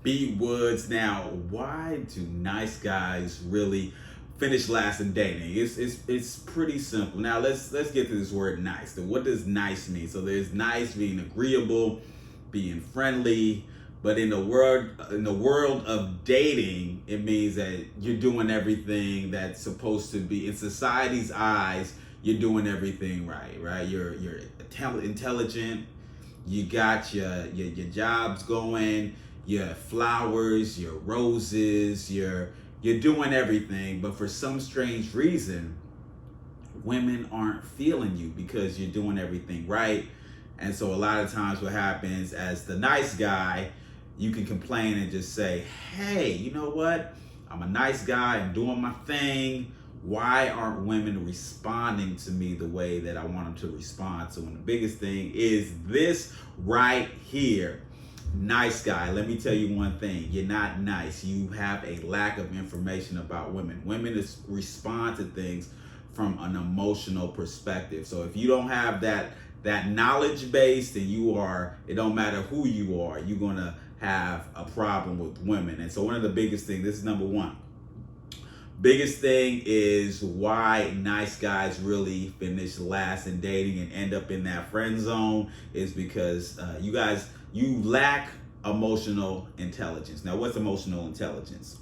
B Woods. Now, why do nice guys really finish last in dating? It's pretty simple. Now let's get to this word nice. So what does nice mean? So there's nice being agreeable, being friendly, but in the world of dating, it means that you're doing everything that's supposed to be in society's eyes. You're doing everything right, right? You're intelligent. You got your jobs going, your flowers, your roses, you're doing everything. But for some strange reason, women aren't feeling you because you're doing everything right. And so a lot of times what happens, as the nice guy, you can complain and just say, hey, you know what? I'm a nice guy, I'm doing my thing. Why aren't women responding to me the way that I want them to respond? So, and the biggest thing is this right here. Nice guy, let me tell you one thing. You're not nice. You have a lack of information about women. Women respond to things from an emotional perspective. So if you don't have that knowledge base, then it don't matter who you are, you're gonna have a problem with women. And so one of the biggest things, this is number one. Biggest thing is why nice guys really finish last in dating and end up in that friend zone is because you lack emotional intelligence. Now, what's emotional intelligence?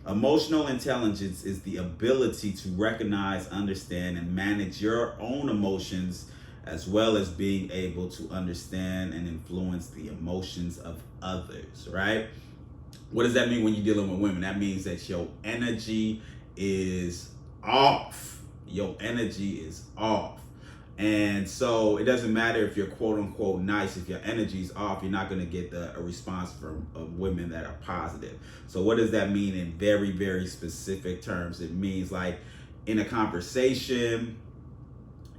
Emotional intelligence is the ability to recognize, understand, and manage your own emotions, as well as being able to understand and influence the emotions of others, right? What does that mean when you're dealing with women? That means that your energy is off. Your energy is off. And so it doesn't matter if you're quote unquote nice. If your energy is off, you're not going to get a response from women that are positive. So what does that mean in very, very specific terms? It means like in a conversation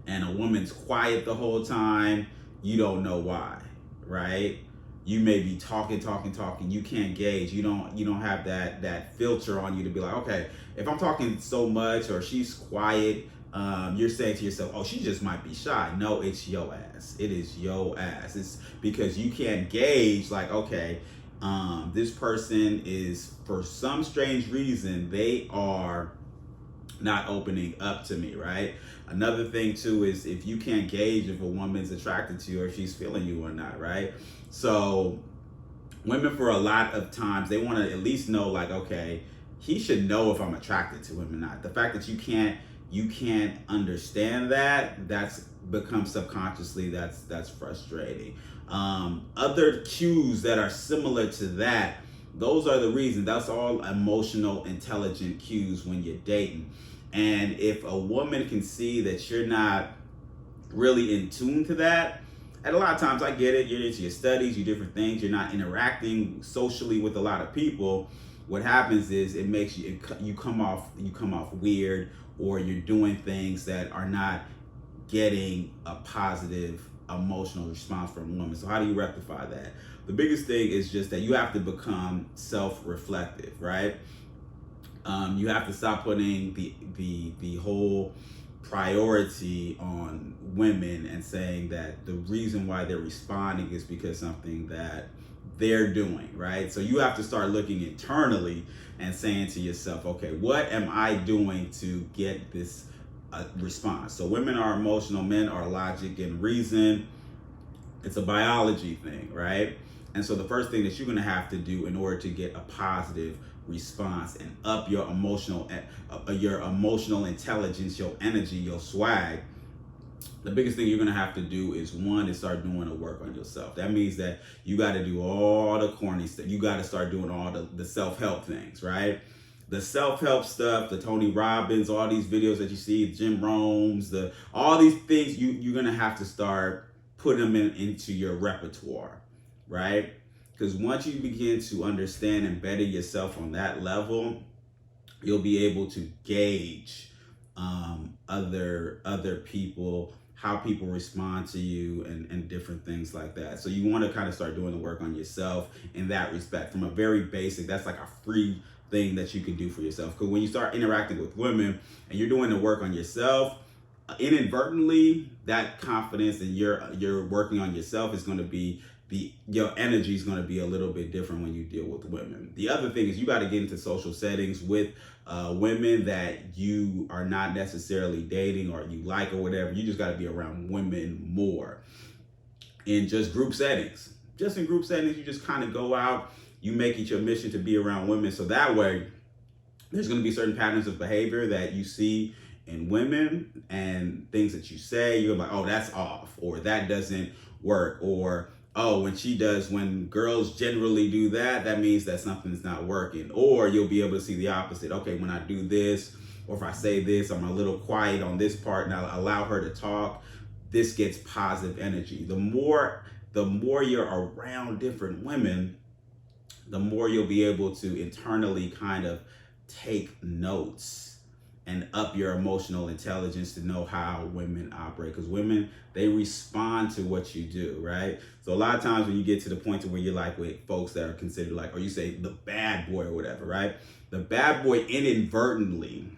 and a woman's quiet the whole time, you don't know why, right? You may be talking. You can't gauge. You don't have that filter on you to be like, okay, if I'm talking so much or she's quiet, you're saying to yourself, oh, she just might be shy. No, it's your ass. It is your ass. It's because you can't gauge like, okay, this person is, for some strange reason, they are not opening up to me, right? Another thing too is if you can't gauge if a woman's attracted to you or if she's feeling you or not, right? So women, for a lot of times, they want to at least know like, okay, he should know if I'm attracted to him or not. The fact that you can't understand that's become subconsciously, that's frustrating. Other cues that are similar to that, those are the reasons. That's all emotional intelligent cues when you're dating. And if a woman can see that you're not really in tune to that, and a lot of times I get it, you're into your studies, you different things, you're not interacting socially with a lot of people. What happens is it makes you come off weird, or you're doing things that are not getting a positive emotional response from women. So how do you rectify that? The biggest thing is just that you have to become self-reflective, right? You have to stop putting the whole priority on women and saying that the reason why they're responding is because something that they're doing, right? So you have to start looking internally and saying to yourself, okay, what am I doing to get this response? So women are emotional, men are logic and reason. It's a biology thing, right? And so the first thing that you're going to have to do in order to get a positive response and up your emotional intelligence, your energy, your swag, the biggest thing you're going to have to do is start doing the work on yourself. That means that you got to do all the corny stuff. You got to start doing all the self-help things, right? The self-help stuff, the Tony Robbins, all these videos that you see, Jim Rohns, all these things, you're going to have to start putting them into your repertoire, right? Because once you begin to understand and better yourself on that level, you'll be able to gauge other people, how people respond to you, and different things like that. So you want to kind of start doing the work on yourself in that respect. From a very basic, that's like a free thing that you can do for yourself. Because when you start interacting with women and you're doing the work on yourself, inadvertently, that confidence and you're working on yourself is going to be your energy is going to be a little bit different when you deal with women. The other thing is you got to get into social settings with women that you are not necessarily dating or you like or whatever. You just got to be around women more in just group settings. Just in group settings, you just kind of go out, you make it your mission to be around women. So that way, there's going to be certain patterns of behavior that you see in women and things that you say, you're like, oh, that's off, or that doesn't work, or oh, when girls generally do that, that means that something's not working. Or you'll be able to see the opposite. Okay, when I do this, or if I say this, I'm a little quiet on this part and I allow her to talk, this gets positive energy. The more you're around different women, the more you'll be able to internally kind of take notes and up your emotional intelligence to know how women operate. Because women, they respond to what you do, right? So a lot of times when you get to the point to where you're like with folks that are considered like, or you say the bad boy or whatever, right? The bad boy inadvertently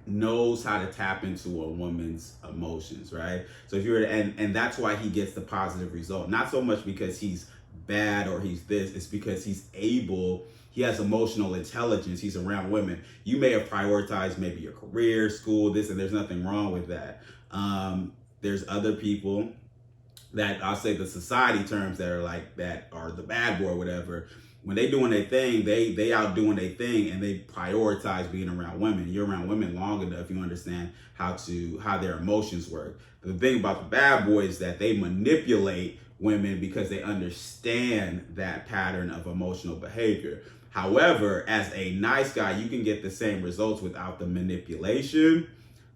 knows how to tap into a woman's emotions, right? So if you're, and that's why he gets the positive result. Not so much because he's bad or he's this, it's because he has emotional intelligence. He's around women. You may have prioritized maybe your career, school, this, and there's nothing wrong with that. There's other people that I'll say the society terms that are like that are the bad boy or whatever. When they doing their thing, they out doing their thing and they prioritize being around women. You're around women long enough, you understand how their emotions work. The thing about the bad boy is that they manipulate women because they understand that pattern of emotional behavior. However, as a nice guy, you can get the same results without the manipulation,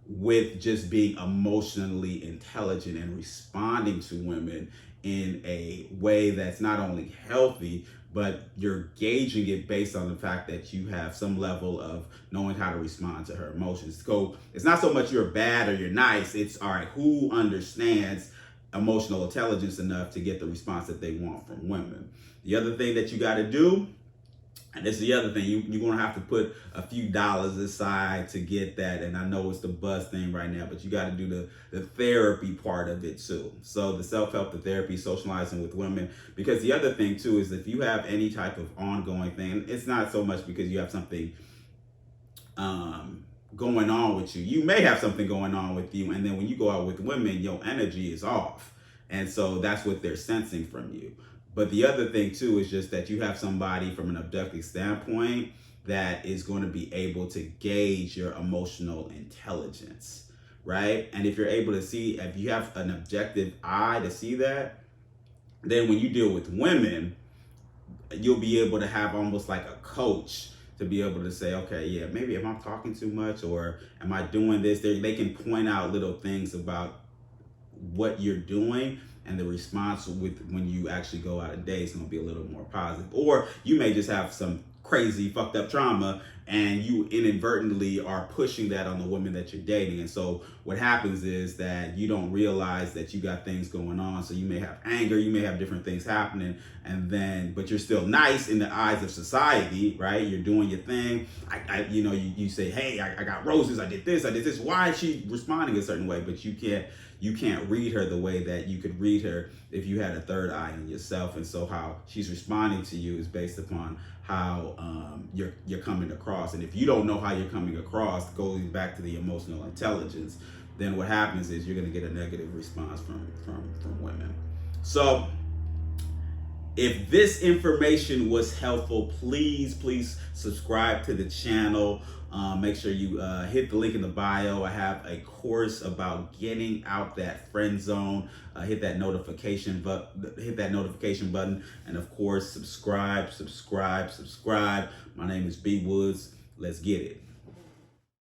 with just being emotionally intelligent and responding to women in a way that's not only healthy, but you're gauging it based on the fact that you have some level of knowing how to respond to her emotions. So it's not so much you're bad or you're nice, it's all right, who understands emotional intelligence enough to get the response that they want from women. The other thing that you got to do, and this is the other thing, you're going to have to put a few dollars aside to get that. And I know it's the buzz thing right now, but you got to do the therapy part of it too. So the self-help, the therapy, socializing with women. Because the other thing too is if you have any type of ongoing thing, it's not so much because you have something going on with you. You may have something going on with you. And then when you go out with women, your energy is off. And so that's what they're sensing from you. But the other thing too is just that you have somebody from an objective standpoint that is going to be able to gauge your emotional intelligence, right? And if you're able to see, if you have an objective eye to see that, then when you deal with women, you'll be able to have almost like a coach to be able to say, okay, yeah, maybe am I talking too much or am I doing this? They can point out little things about what you're doing, and the response when you actually go out a date is going to be a little more positive. Or you may just have some crazy fucked up trauma and you inadvertently are pushing that on the women that you're dating. And so what happens is that you don't realize that you got things going on. So you may have anger, you may have different things happening, but you're still nice in the eyes of society, right? You're doing your thing. You say, hey, I got roses, I did this. Why is she responding a certain way? But you can't read her the way that you could read her if you had a third eye in yourself. And so how she's responding to you is based upon how you're coming across. And if you don't know how you're coming across, going back to the emotional intelligence, then what happens is you're going to get a negative response from women. So if this information was helpful, please subscribe to the channel. Make sure you hit the link in the bio. I have a course about getting out that friend zone. Hit that notification button, and of course, subscribe. My name is B Woods. Let's get it.